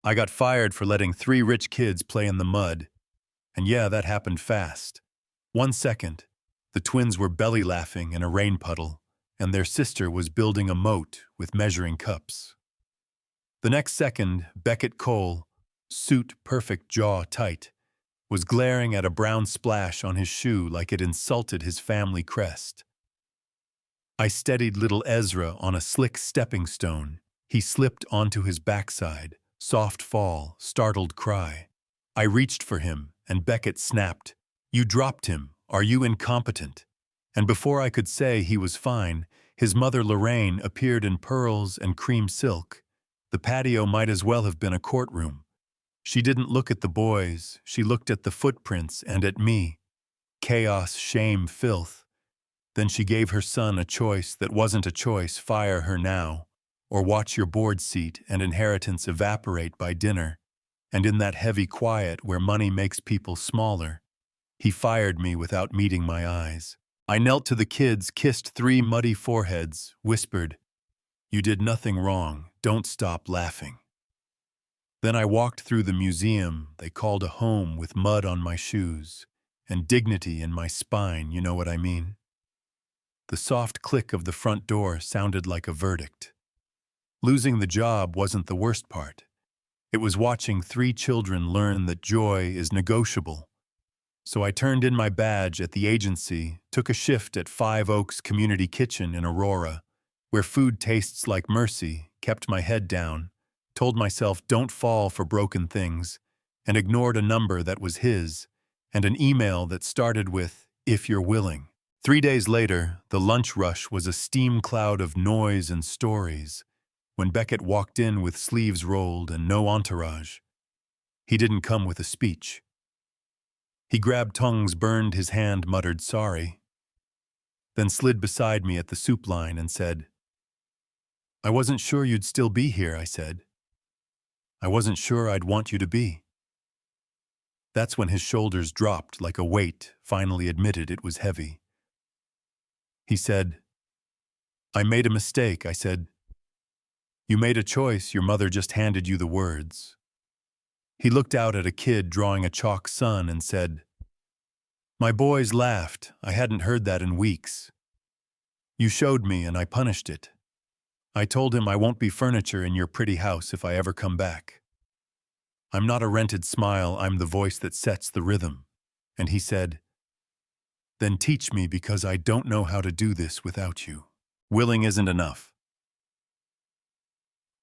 I got fired for letting 3 rich kids play in the mud. And yeah, that happened fast. 1 second, the twins were belly laughing in a rain puddle, and their sister was building a moat with measuring cups. The next second, Beckett Cole, suit perfect, jaw tight, was glaring at a brown splash on his shoe like it insulted his family crest. I steadied little Ezra on a slick stepping stone. He slipped onto his backside, soft fall, startled cry. I reached for him, and Beckett snapped, "You dropped him. Are you incompetent?" And before I could say he was fine, his mother Lorraine appeared in pearls and cream silk. The patio might as well have been a courtroom. She didn't look at the boys, she looked at the footprints and at me. Chaos, shame, filth. Then she gave her son a choice that wasn't a choice: fire her now, or watch your board seat and inheritance evaporate by dinner. And in that heavy quiet where money makes people smaller, he fired me without meeting my eyes. I knelt to the kids, kissed 3 muddy foreheads, whispered, "You did nothing wrong, don't stop laughing." Then I walked through the museum they called a home, with mud on my shoes and dignity in my spine, you know what I mean. The soft click of the front door sounded like a verdict. Losing the job wasn't the worst part. It was watching 3 children learn that joy is negotiable. So I turned in my badge at the agency, took a shift at 5 Oaks Community Kitchen in Aurora, where food tastes like mercy, kept my head down, told myself don't fall for broken things, and ignored a number that was his, and an email that started with, "If you're willing." 3 days later, the lunch rush was a steam cloud of noise and stories, when Beckett walked in with sleeves rolled and no entourage. He didn't come with a speech. He grabbed tongues, burned his hand, muttered sorry, then slid beside me at the soup line and said, "I wasn't sure you'd still be here," I said. "I wasn't sure I'd want you to be." That's when his shoulders dropped like a weight, finally admitted it was heavy. He said, "I made a mistake," I said. "You made a choice, your mother just handed you the words." He looked out at a kid drawing a chalk sun and said, "My boys laughed. I hadn't heard that in weeks. You showed me and I punished it. I told him I won't be furniture in your pretty house if I ever come back. I'm not a rented smile, I'm the voice that sets the rhythm." And he said, "Then teach me, because I don't know how to do this without you. Willing isn't enough."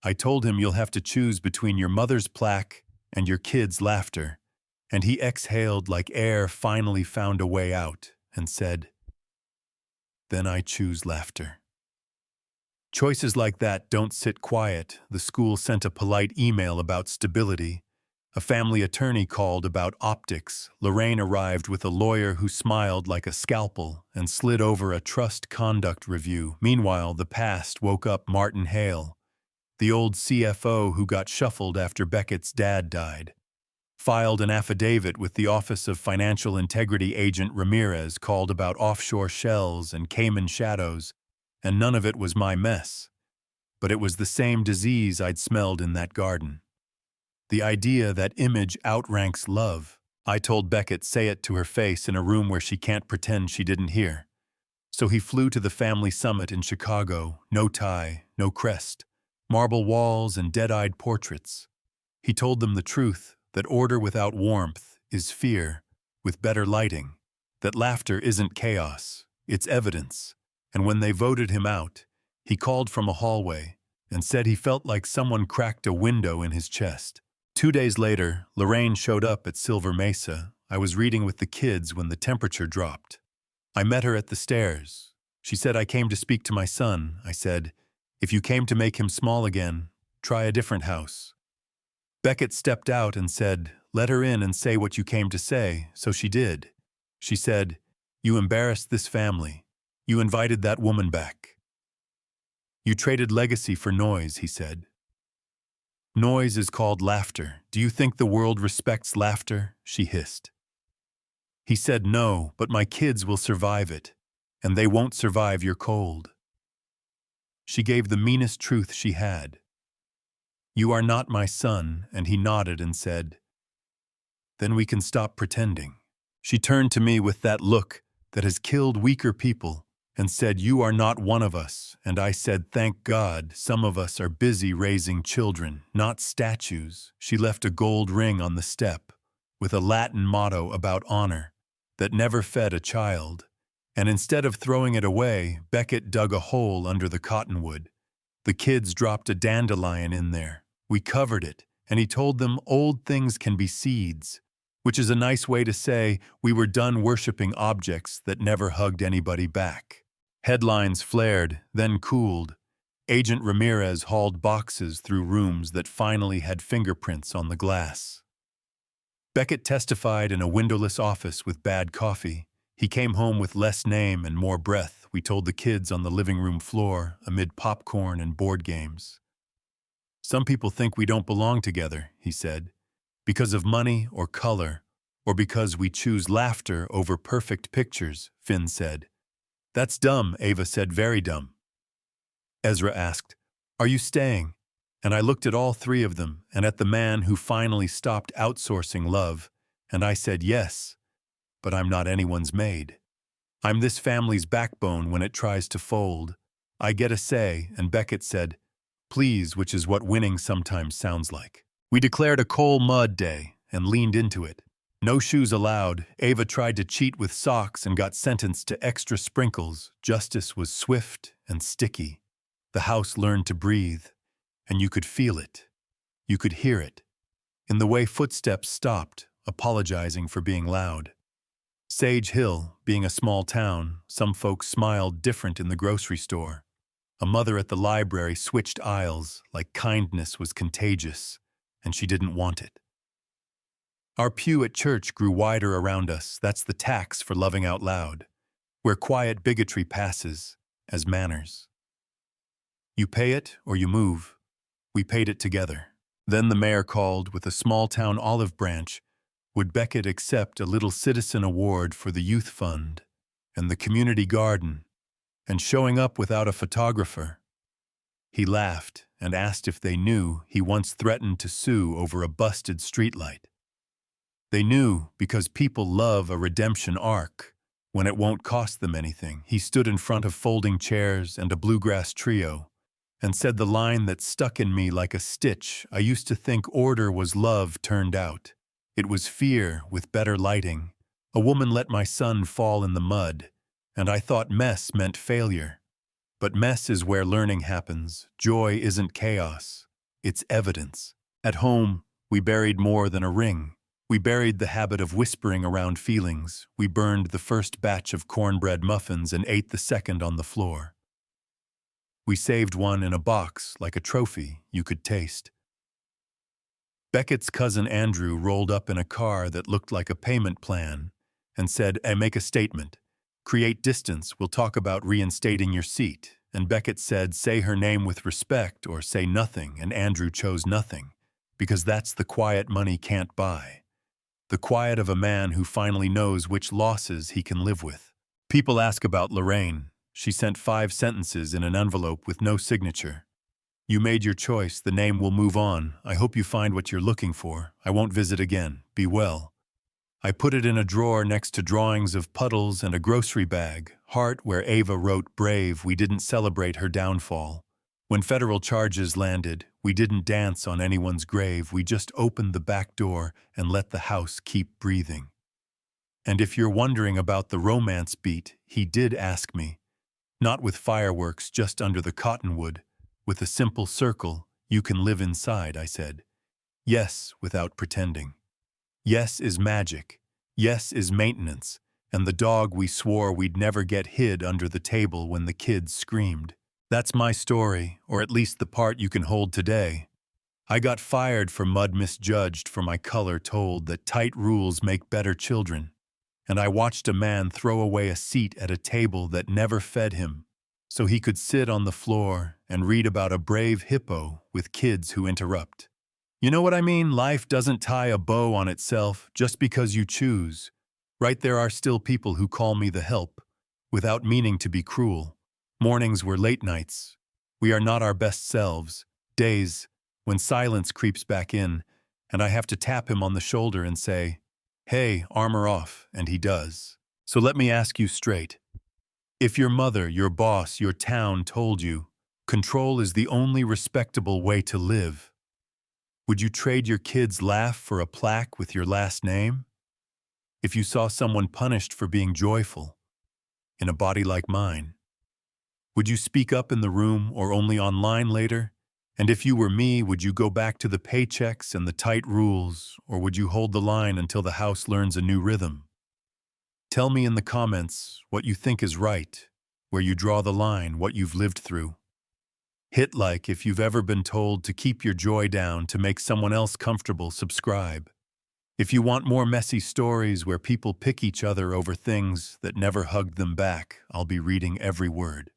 I told him, "You'll have to choose between your mother's plaque and your kids' laughter," and he exhaled like air finally found a way out and said, "Then I choose laughter." Choices like that don't sit quiet. The school sent a polite email about stability. A family attorney called about optics. Lorraine arrived with a lawyer who smiled like a scalpel and slid over a trust conduct review. Meanwhile, the past woke up Martin Hale, the old CFO who got shuffled after Beckett's dad died. Filed an affidavit with the Office of Financial Integrity agent Ramirez, called about offshore shells and Cayman shadows, and none of it was my mess. But it was the same disease I'd smelled in that garden. The idea that image outranks love. I told Beckett, say it to her face in a room where she can't pretend she didn't hear. So he flew to the family summit in Chicago, no tie, no crest, marble walls and dead-eyed portraits. He told them the truth, that order without warmth is fear, with better lighting, that laughter isn't chaos, it's evidence. And when they voted him out, he called from a hallway and said he felt like someone cracked a window in his chest. 2 days later, Lorraine showed up at Silver Mesa. I was reading with the kids when the temperature dropped. I met her at the stairs. She said, "I came to speak to my son." I said, "If you came to make him small again, try a different house." Beckett stepped out and said, "Let her in and say what you came to say," so she did. She said, "You embarrassed this family. You invited that woman back. You traded legacy for noise," he said. "Noise is called laughter. Do you think the world respects laughter?" she hissed. He said, "No, but my kids will survive it, and they won't survive your cold." She gave the meanest truth she had. "You are not my son," and he nodded and said, "Then we can stop pretending." She turned to me with that look that has killed weaker people and said, "You are not one of us," and I said, "Thank God, some of us are busy raising children, not statues." She left a gold ring on the step with a Latin motto about honor that never fed a child, and instead of throwing it away, Beckett dug a hole under the cottonwood. The kids dropped a dandelion in there. We covered it, and he told them old things can be seeds, which is a nice way to say we were done worshiping objects that never hugged anybody back. Headlines flared, then cooled. Agent Ramirez hauled boxes through rooms that finally had fingerprints on the glass. Beckett testified in a windowless office with bad coffee. He came home with less name and more breath, we told the kids on the living room floor, amid popcorn and board games. "Some people think we don't belong together," he said, "because of money or color, or because we choose laughter over perfect pictures," Finn said. "That's dumb," Ava said, "very dumb." Ezra asked, "Are you staying?" And I looked at all three of them and at the man who finally stopped outsourcing love, and I said, "Yes, but I'm not anyone's maid. I'm this family's backbone when it tries to fold. I get a say," and Beckett said, "Please," which is what winning sometimes sounds like. We declared a coal mud day and leaned into it. No shoes allowed. Ava tried to cheat with socks and got sentenced to extra sprinkles. Justice was swift and sticky. The house learned to breathe, and you could feel it. You could hear it. In the way footsteps stopped, apologizing for being loud. Sage Hill, being a small town, some folks smiled different in the grocery store. A mother at the library switched aisles like kindness was contagious, and she didn't want it. Our pew at church grew wider around us. That's the tax for loving out loud, where quiet bigotry passes as manners. You pay it or you move. We paid it together. Then the mayor called with a small-town olive branch. Would Beckett accept a little citizen award for the youth fund and the community garden and showing up without a photographer? He laughed and asked if they knew he once threatened to sue over a busted streetlight. They knew because people love a redemption arc when it won't cost them anything. He stood in front of folding chairs and a bluegrass trio and said the line that stuck in me like a stitch. I used to think order was love turned out. It was fear with better lighting. A woman let my son fall in the mud, and I thought mess meant failure. But mess is where learning happens. Joy isn't chaos. It's evidence. At home, we buried more than a ring. We buried the habit of whispering around feelings. We burned the first batch of cornbread muffins and ate the second on the floor. We saved one in a box like a trophy you could taste. Beckett's cousin Andrew rolled up in a car that looked like a payment plan and said, "I make a statement. Create distance, we'll talk about reinstating your seat." And Beckett said, "Say her name with respect or say nothing," and Andrew chose nothing, because that's the quiet money can't buy. The quiet of a man who finally knows which losses he can live with. People ask about Lorraine. She sent 5 sentences in an envelope with no signature. "You made your choice, the name will move on. I hope you find what you're looking for. I won't visit again. Be well." I put it in a drawer next to drawings of puddles and a grocery bag, heart where Ava wrote brave. We didn't celebrate her downfall. When federal charges landed, we didn't dance on anyone's grave. We just opened the back door and let the house keep breathing. And if you're wondering about the romance beat, he did ask me. Not with fireworks just under the cottonwood, with a simple circle, "You can live inside," I said. Yes, without pretending. Yes is magic. Yes is maintenance. And the dog we swore we'd never get hid under the table when the kids screamed. That's my story, or at least the part you can hold today. I got fired for mud misjudged for my color told that tight rules make better children. And I watched a man throw away a seat at a table that never fed him, so he could sit on the floor and read about a brave hippo with kids who interrupt. You know what I mean? Life doesn't tie a bow on itself just because you choose. Right, there are still people who call me the help, without meaning to be cruel. Mornings were late nights. We are not our best selves. Days, when silence creeps back in, and I have to tap him on the shoulder and say, "Hey, armor off," and he does. So let me ask you straight. If your mother, your boss, your town told you, control is the only respectable way to live, would you trade your kid's laugh for a plaque with your last name? If you saw someone punished for being joyful, in a body like mine, would you speak up in the room or only online later? And if you were me, would you go back to the paychecks and the tight rules, or would you hold the line until the house learns a new rhythm? Tell me in the comments what you think is right, where you draw the line, what you've lived through. Hit like if you've ever been told to keep your joy down to make someone else comfortable. Subscribe. If you want more messy stories where people pick each other over things that never hugged them back, I'll be reading every word.